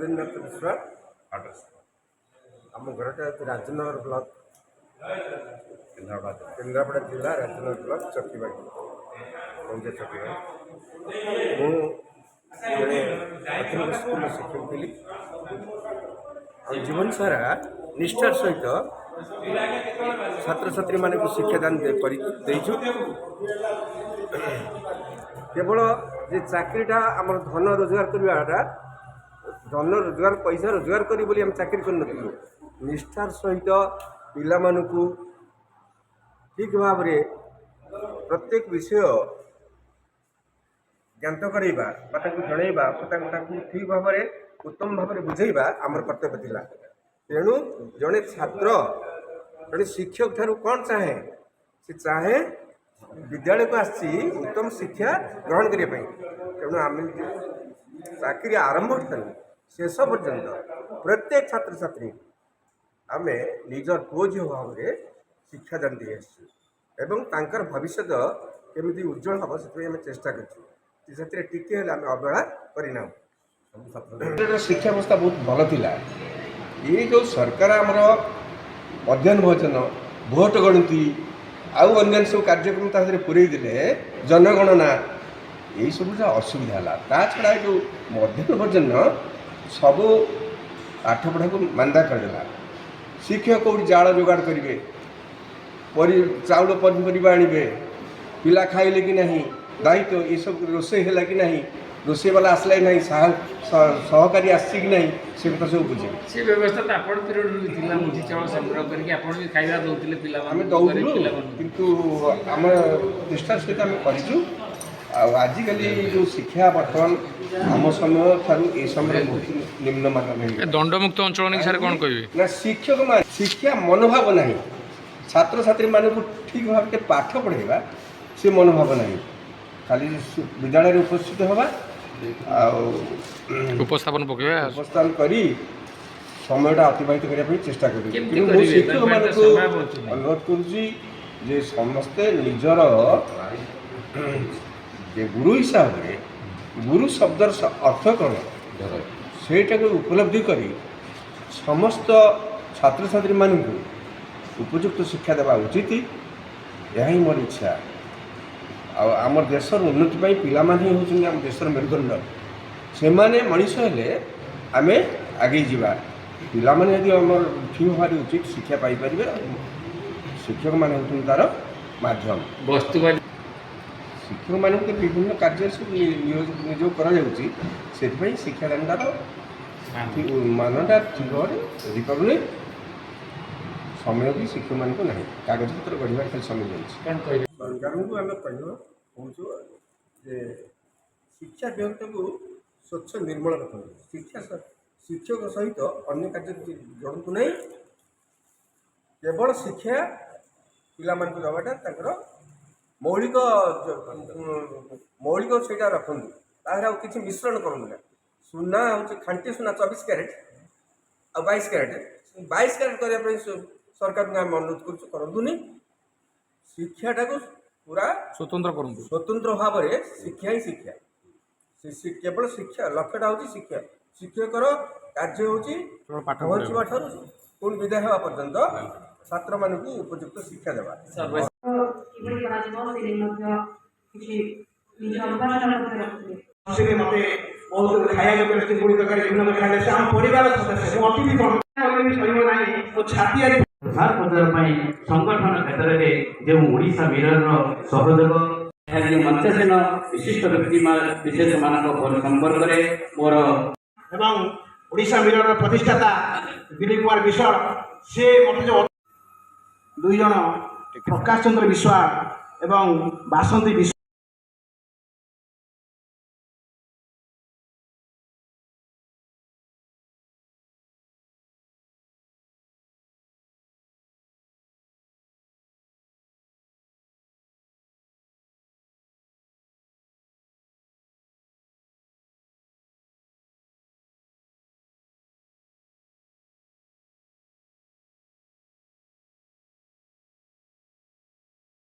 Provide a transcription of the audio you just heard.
मिश्रा आम घर राजनगर ब्लॉक केन्द्रापड़ा जिला राजनगर ब्लॉक चकीबाड़ी पंचायत चकीबाड़ी मुझे स्कूल शिक्षक थी जीवन सारा निष्ठार सहित छात्र छात्री मान शिक्षादान केवल जे चाकरीटा आम धन रोजगार करवाटा धन रोजगार पैसा रोजगार करी बोली हम चाकरी कर निष्ठार सहित पिला मानकु ठीक भाव में प्रत्येक विषय ज्ञात करवा जनइबा ठीक भाव में उत्तम भाव में बुझेबा आमर कर्तव्य थिला। तेणु जड़े छात्र जड़े शिक्षक ठारू कौन चाहे से चाहे विद्यालय को आसी उत्तम शिक्षा ग्रहण करने। तेणु आम चाकरी आरंभ ठारू शेष पर्यंत प्रत्येक छात्र छात्री आम निजर पुओ झील भाव में शिक्षादान दे आसर भविष्य केमी उज्जवल हम से चेष्टा कर अवहेला करना। शिक्षा व्यवस्था बहुत भल था। ये जो सरकार आमर मध्याह्न भोजन भोट गणति आउ अन्य सब कार्यक्रम पूरे देले जनगणना यही सब असुविधा है। ता छड़ा जो मध्याह्न भोजन सब पाठ पढ़ा को मांदा करदेला। शिक्षक कौट जाल जोगाड़ करेंगे चाउल पनीपरिया आणवे पिला खाइले कि नहीं दायित्व ये सब रोषे है कि नहीं रोषे वाला आसला कि नहीं सहकारी आसी कि नहीं से कथा सब बुझे से व्यवस्था तो आपण पिरियड मुझी चाउल संग्रह करके आपण भी खाइबा दउतिले पिला आमे दउलु किंतु हम निष्ठार सहित आम करिछु। आजिकल जो शिक्षा बर्तमान आम समय ठार ये समय बहुत निम्नमान दंडमुक्त अंचल नहीं सर कौन कहे ना शिक्षक मान शिक्षा मनोभाव नहीं छात्र छात्री मानक ठीक भाव में पाठ पढ़ेगा से मनोभाव नहीं खाली विद्यालय उपस्थित हवा उपस्थापन उपस्थान करी समयटा अतिबाहित करने चेष्टा करी। शिक्षक मान अनुरोध कर समस्ते निजर गुरु हिसाब से गुरु शब्दर अर्थ कौन सेटा उपलब्धि करी समस्त छात्र छात्री मानक उपयुक्त शिक्षा देवा उचित यही मोर इच्छा। आमर देशर उन्नति पिला माने होउछन आम देशर मेरुदंड से माने मनीष हेले आमे आगे जीवा पिला माने यदि आमर ठीक भाव उचित शिक्षा पाई परिबे शिक्षक माने होउछन तार माध्यम वस्तुवादी शिक्षक मान विभिन्न कार्य सब नियोग करा जाउची सेथि शिक्षादानदार मानटा ठीक भाव यदि करूनी समय भी शिक्षक मान को नहीं कागज पत्र गढ़ा खाली समय सरकार को आम कहूँ शिक्षा व्यवस्था को स्वच्छ निर्मल रखते शिक्षा शिक्षक सहित अन्य कार्य जड़ू नहीं केवल शिक्षा पिला दवाटा मौलिक मौलिक से रखु किसी मिश्रण करूँ ना सुना हूँ खांटी सुना 24 कैरेट आ 22 कैरेट 22 कैरेट करने सरकार को आम अनुरोध करूँ शिक्षाटा को पूरा स्वतंत्र भाव में शिक्षा ही शिक्षा केवल शिक्षा लक्ष्यटा हूँ शिक्षा शिक्षकर कार्य हूँ पहुँचवा ठार पुणी विदाय हवा पर्यंत छात्र मान उपयुक्त शिक्षा देवा। बहुत खाया संगठन क्षेत्र में जो ओडिशा मिरर सहयोग मंचासीन विशिष्ट व्यक्ति विशेष मान संपर्क में मोर ओडिशा मिरर प्रतिष्ठाता दिलीप कुमार विश्वाल से मत जो दुई जन प्रकाश चंद्र विश्वाल एवं बासंती विश्वाल